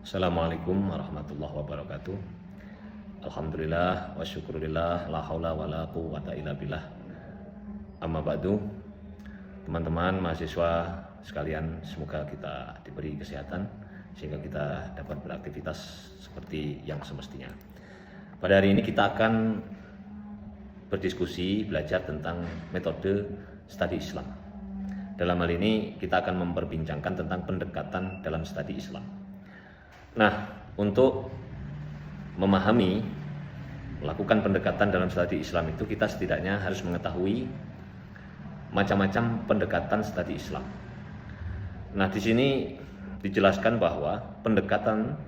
Assalamualaikum warahmatullahi wabarakatuh. Alhamdulillah wa syukurillah la haula wa la quwwata illa billah. Amma ba'du. Teman-teman mahasiswa sekalian, semoga kita diberi kesehatan sehingga kita dapat beraktivitas seperti yang semestinya. Pada hari ini kita akan berdiskusi belajar tentang metode studi Islam. Dalam hal ini kita akan memperbincangkan tentang pendekatan dalam studi Islam. Nah, untuk memahami melakukan pendekatan dalam studi Islam itu kita setidaknya harus mengetahui macam-macam pendekatan studi Islam. Nah, di sini dijelaskan bahwa pendekatan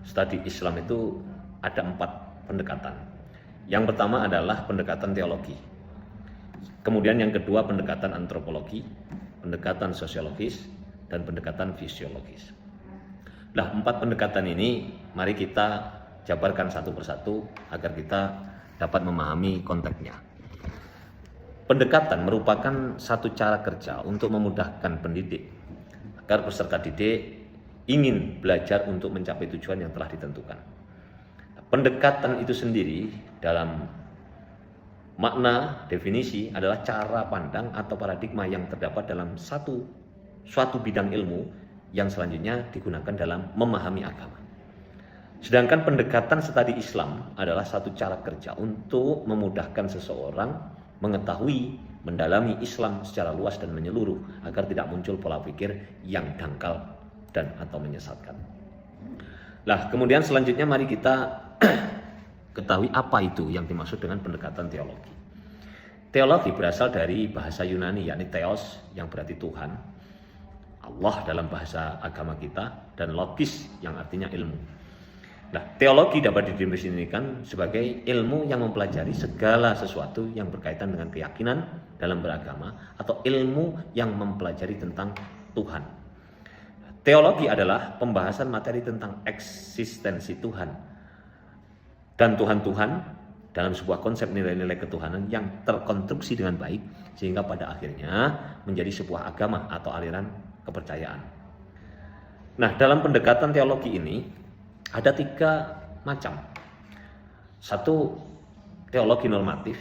studi Islam itu ada 4 pendekatan. Yang pertama adalah pendekatan teologi. Kemudian yang kedua pendekatan antropologi, pendekatan sosiologis, dan pendekatan fisiologis. Nah, 4 pendekatan ini mari kita jabarkan satu persatu agar kita dapat memahami konteksnya. Pendekatan merupakan satu cara kerja untuk memudahkan pendidik agar peserta didik ingin belajar untuk mencapai tujuan yang telah ditentukan. Pendekatan itu sendiri dalam makna definisi adalah cara pandang atau paradigma yang terdapat dalam suatu bidang ilmu yang selanjutnya digunakan dalam memahami agama. Sedangkan pendekatan studi Islam adalah satu cara kerja untuk memudahkan seseorang mengetahui, mendalami Islam secara luas dan menyeluruh agar tidak muncul pola pikir yang dangkal dan atau menyesatkan. Nah, kemudian selanjutnya mari kita ketahui apa itu yang dimaksud dengan pendekatan teologi. Teologi berasal dari bahasa Yunani yakni theos yang berarti Tuhan, Allah dalam bahasa agama kita, dan logis yang artinya ilmu. Nah, teologi dapat didefinisikan sebagai ilmu yang mempelajari segala sesuatu yang berkaitan dengan keyakinan dalam beragama atau ilmu yang mempelajari tentang Tuhan. Teologi adalah pembahasan materi tentang eksistensi Tuhan dan Tuhan-Tuhan dalam sebuah konsep nilai-nilai ketuhanan yang terkonstruksi dengan baik sehingga pada akhirnya menjadi sebuah agama atau aliran kepercayaan. Nah, dalam pendekatan teologi ini ada 3 macam. Satu, teologi normatif,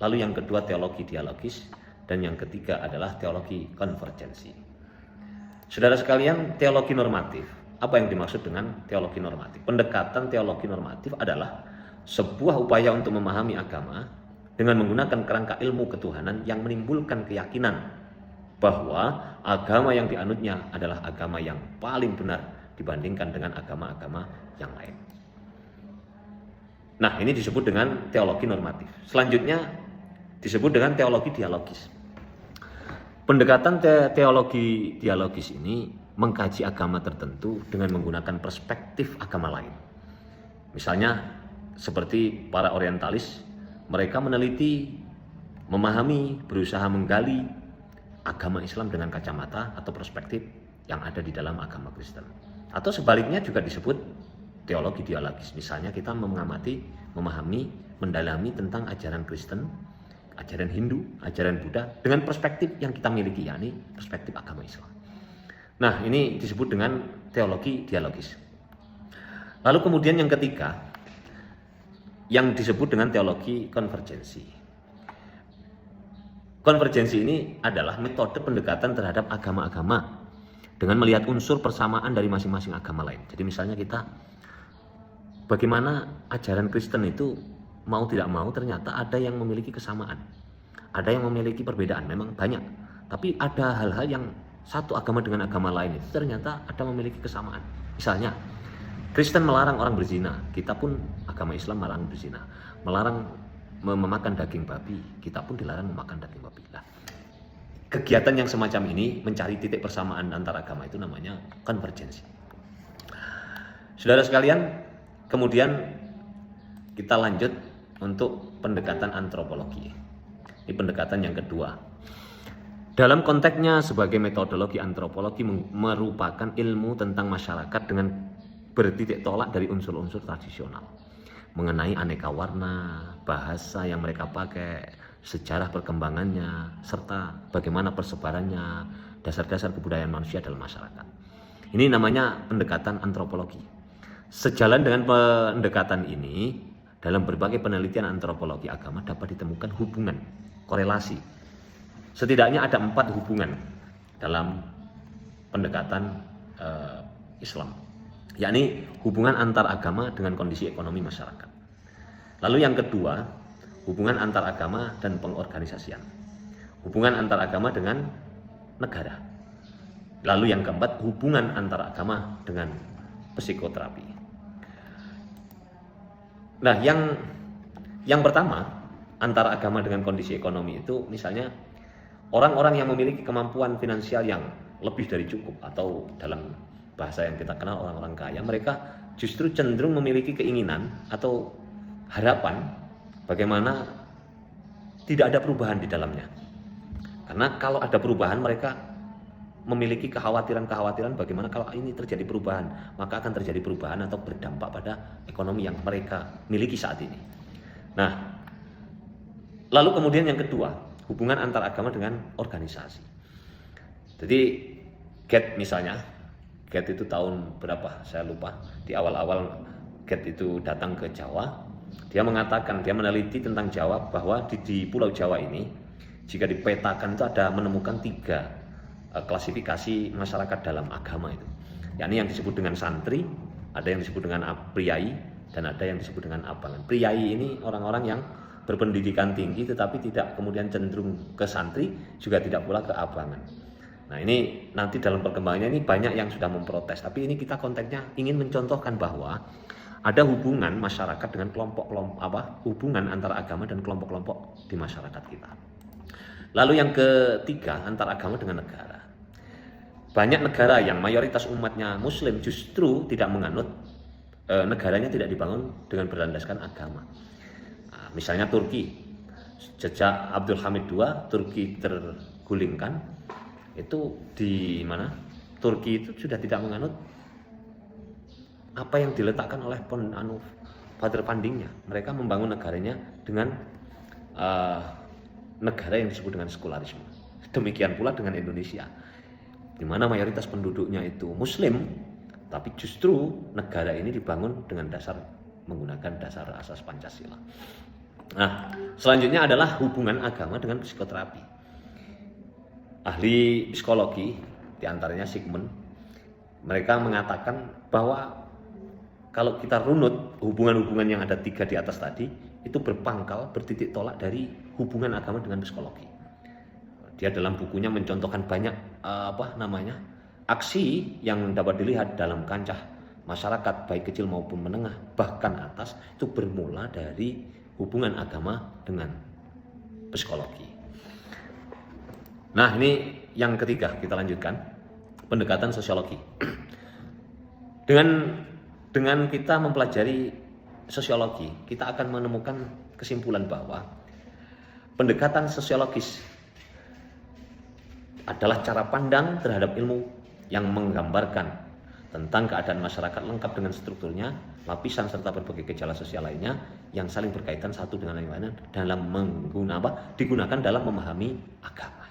lalu yang kedua teologi dialogis, dan yang ketiga adalah teologi konvergensi. Saudara sekalian, teologi normatif, apa yang dimaksud dengan teologi normatif? Pendekatan teologi normatif adalah sebuah upaya untuk memahami agama dengan menggunakan kerangka ilmu ketuhanan yang menimbulkan keyakinan bahwa agama yang dianutnya adalah agama yang paling benar dibandingkan dengan agama-agama yang lain. Nah, ini disebut dengan teologi normatif. Selanjutnya disebut dengan teologi dialogis. Pendekatan teologi dialogis ini mengkaji agama tertentu dengan menggunakan perspektif agama lain. Misalnya seperti para orientalis, mereka meneliti, memahami, berusaha menggali agama Islam dengan kacamata atau perspektif yang ada di dalam agama Kristen. Atau sebaliknya juga disebut teologi dialogis. Misalnya kita mengamati, memahami, mendalami tentang ajaran Kristen, ajaran Hindu, ajaran Buddha dengan perspektif yang kita miliki, yakni perspektif agama Islam. Nah, ini disebut dengan teologi dialogis. Lalu kemudian yang ketiga, yang disebut dengan teologi konvergensi. Konvergensi ini adalah metode pendekatan terhadap agama-agama dengan melihat unsur persamaan dari masing-masing agama lain. Jadi misalnya kita, bagaimana ajaran Kristen itu mau tidak mau ternyata ada yang memiliki kesamaan. Ada yang memiliki perbedaan, memang banyak. Tapi ada hal-hal yang satu agama dengan agama lain itu ternyata ada memiliki kesamaan. Misalnya, Kristen melarang orang berzina, kita pun agama Islam melarang berzina. Melarang memakan daging babi, kita pun dilarang memakan daging babi. Nah, kegiatan yang semacam ini mencari titik persamaan antara agama itu namanya konvergensi. Saudara sekalian, kemudian kita lanjut untuk pendekatan antropologi. Ini pendekatan yang kedua. Dalam konteksnya sebagai metodologi antropologi merupakan ilmu tentang masyarakat dengan bertitik tolak dari unsur-unsur tradisional. Mengenai aneka warna, bahasa yang mereka pakai, sejarah perkembangannya, serta bagaimana persebarannya, dasar-dasar kebudayaan manusia dalam masyarakat. Ini namanya pendekatan antropologi. Sejalan dengan pendekatan ini, dalam berbagai penelitian antropologi agama dapat ditemukan hubungan, korelasi. Setidaknya ada 4 hubungan dalam pendekatan Islam, yakni hubungan antar agama dengan kondisi ekonomi masyarakat. Lalu yang kedua, hubungan antar agama dan pengorganisasian. Hubungan antar agama dengan negara. Lalu yang keempat, hubungan antar agama dengan psikoterapi. Nah, yang pertama, antara agama dengan kondisi ekonomi itu misalnya orang-orang yang memiliki kemampuan finansial yang lebih dari cukup, atau dalam bahasa yang kita kenal orang-orang kaya, mereka justru cenderung memiliki keinginan atau harapan bagaimana tidak ada perubahan di dalamnya. Karena kalau ada perubahan, mereka memiliki kekhawatiran bagaimana kalau ini terjadi perubahan, maka akan terjadi perubahan atau berdampak pada ekonomi yang mereka miliki saat ini. Nah, lalu kemudian yang kedua, hubungan antar agama dengan organisasi. Jadi Goethe misalnya, Goethe itu tahun berapa saya lupa, di awal-awal Goethe itu datang ke Jawa, dia mengatakan, dia meneliti tentang Jawa, bahwa di Pulau Jawa ini jika dipetakan itu ada menemukan 3 klasifikasi masyarakat dalam agama itu, yakni yang disebut dengan santri, ada yang disebut dengan priai, dan ada yang disebut dengan abangan. Priai ini orang-orang yang berpendidikan tinggi tetapi tidak kemudian cenderung ke santri, juga tidak pula ke abangan. Nah, ini nanti dalam perkembangannya ini banyak yang sudah memprotes, tapi ini kita konteksnya ingin mencontohkan bahwa ada hubungan masyarakat dengan kelompok-kelompok, hubungan antara agama dan kelompok-kelompok di masyarakat kita. Lalu yang ketiga, antar agama dengan negara. Banyak negara yang mayoritas umatnya muslim justru tidak menganut, negaranya tidak dibangun dengan berlandaskan agama. Nah, misalnya Turki, sejak Abdul Hamid II Turki tergulingkan, itu di mana Turki itu sudah tidak menganut apa yang diletakkan oleh father fundingnya. Mereka membangun negaranya dengan negara yang disebut dengan sekularisme. Demikian pula dengan Indonesia, di mana mayoritas penduduknya itu muslim, tapi justru negara ini dibangun dengan menggunakan dasar asas Pancasila. Nah, selanjutnya adalah hubungan agama dengan psikoterapi. Ahli psikologi, diantaranya Sigmund, mereka mengatakan bahwa kalau kita runut hubungan-hubungan yang ada 3 di atas tadi, itu berpangkal, bertitik tolak dari hubungan agama dengan psikologi. Dia dalam bukunya mencontohkan banyak aksi yang dapat dilihat dalam kancah masyarakat baik kecil maupun menengah bahkan atas, itu bermula dari hubungan agama dengan psikologi. Nah, ini yang ketiga, kita lanjutkan pendekatan sosiologi. Dengan kita mempelajari sosiologi, kita akan menemukan kesimpulan bahwa pendekatan sosiologis adalah cara pandang terhadap ilmu yang menggambarkan tentang keadaan masyarakat lengkap dengan strukturnya, lapisan serta berbagai gejala sosial lainnya yang saling berkaitan satu dengan yang lainnya dalam digunakan dalam memahami agama.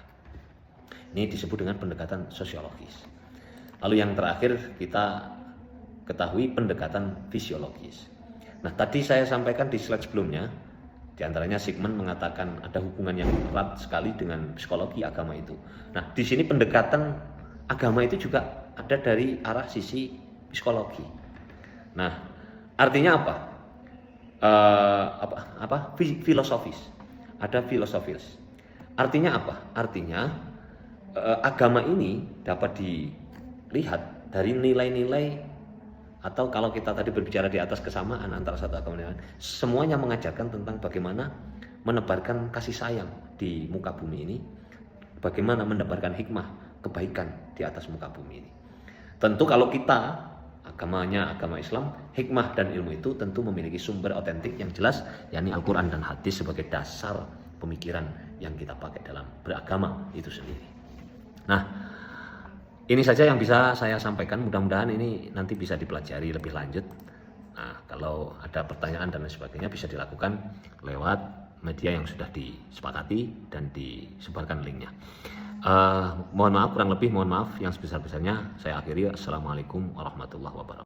Ini disebut dengan pendekatan sosiologis. Lalu yang terakhir kita ketahui pendekatan fisiologis. Nah, tadi saya sampaikan di slide sebelumnya, di antaranya Sigmund mengatakan ada hubungan yang erat sekali dengan psikologi agama itu. Nah, di sini pendekatan agama itu juga ada dari arah sisi psikologi. Nah, artinya apa? Filosofis. Ada filosofis. Artinya apa? Artinya agama ini dapat dilihat dari nilai-nilai, atau kalau kita tadi berbicara di atas kesamaan antara satu agama dan lain, semuanya mengajarkan tentang bagaimana menebarkan kasih sayang di muka bumi ini, bagaimana menebarkan hikmah kebaikan di atas muka bumi ini. Tentu kalau kita agamanya agama Islam, hikmah dan ilmu itu tentu memiliki sumber otentik yang jelas, yakni Al-Quran dan hadis sebagai dasar pemikiran yang kita pakai dalam beragama itu sendiri. Nah, ini saja yang bisa saya sampaikan, mudah-mudahan ini nanti bisa dipelajari lebih lanjut. Nah, kalau ada pertanyaan dan lain sebagainya bisa dilakukan lewat media yang sudah disepakati dan disebarkan linknya. Mohon maaf, kurang lebih mohon maaf yang sebesar-besarnya. Saya akhiri. Assalamualaikum warahmatullahi wabarakatuh.